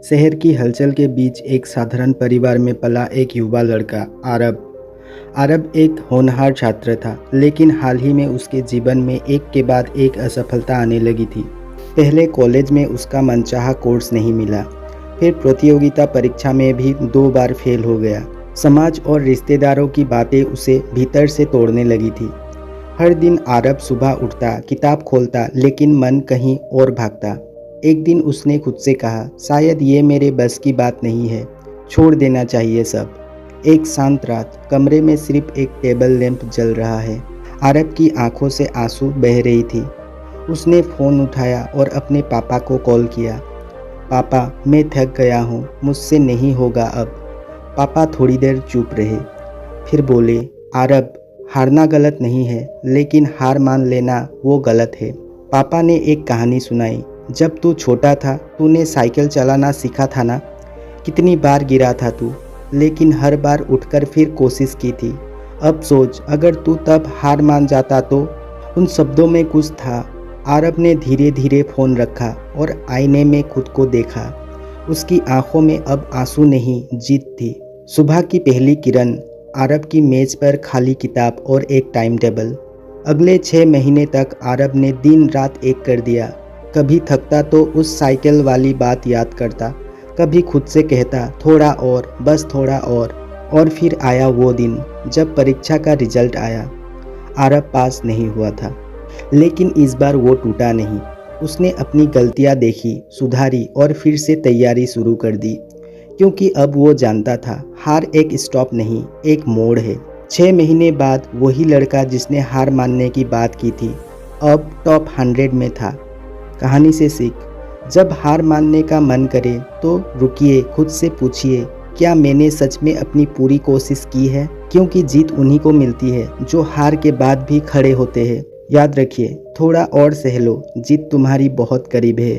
शहर की हलचल के बीच एक साधारण परिवार में पला एक युवा लड़का आरब। आरब एक होनहार छात्र था, लेकिन हाल ही में उसके जीवन में एक के बाद एक असफलता आने लगी थी। पहले कॉलेज में उसका मनचाहा कोर्स नहीं मिला, फिर प्रतियोगिता परीक्षा में भी 2 बार फेल हो गया। समाज और रिश्तेदारों की बातें उसे भीतर से तोड़ने लगी थी। हर दिन आरब सुबह उठता, किताब खोलता, लेकिन मन कहीं और भागता। एक दिन उसने खुद से कहा, शायद ये मेरे बस की बात नहीं है, छोड़ देना चाहिए सब। एक शांत रात, कमरे में सिर्फ एक टेबल लैंप जल रहा है। आरब की आंखों से आंसू बह रही थी। उसने फ़ोन उठाया और अपने पापा को कॉल किया। पापा, मैं थक गया हूँ, मुझसे नहीं होगा अब। पापा थोड़ी देर चुप रहे, फिर बोले, आरब, हारना गलत नहीं है, लेकिन हार मान लेना वो गलत है। पापा ने एक कहानी सुनाई। जब तू छोटा था, तूने साइकिल चलाना सीखा था ना? कितनी बार गिरा था तू, लेकिन हर बार उठकर फिर कोशिश की थी। अब सोच, अगर तू तब हार मान जाता तो। उन शब्दों में कुछ था। आरब ने धीरे धीरे फ़ोन रखा और आईने में खुद को देखा। उसकी आंखों में अब आंसू नहीं, जीत थी। सुबह की पहली किरण, आरब की मेज़ पर खाली किताब और एक टाइम टेबल। अगले 6 महीने तक आरब ने दिन रात एक कर दिया। कभी थकता तो उस साइकिल वाली बात याद करता, कभी खुद से कहता, थोड़ा और, बस थोड़ा और फिर आया वो दिन जब परीक्षा का रिजल्ट आया। आरब पास नहीं हुआ था, लेकिन इस बार वो टूटा नहीं। उसने अपनी गलतियां देखी, सुधारी और फिर से तैयारी शुरू कर दी, क्योंकि अब वो जानता था, हार एक स्टॉप नहीं, एक मोड़ है। 6 महीने बाद वही लड़का जिसने हार मानने की बात की थी, अब टॉप 100 में था। कहानी से सीख, जब हार मानने का मन करे तो रुकिए, खुद से पूछिए, क्या मैंने सच में अपनी पूरी कोशिश की है? क्योंकि जीत उन्हीं को मिलती है जो हार के बाद भी खड़े होते हैं। याद रखिए, थोड़ा और सह लो, जीत तुम्हारी बहुत करीब है।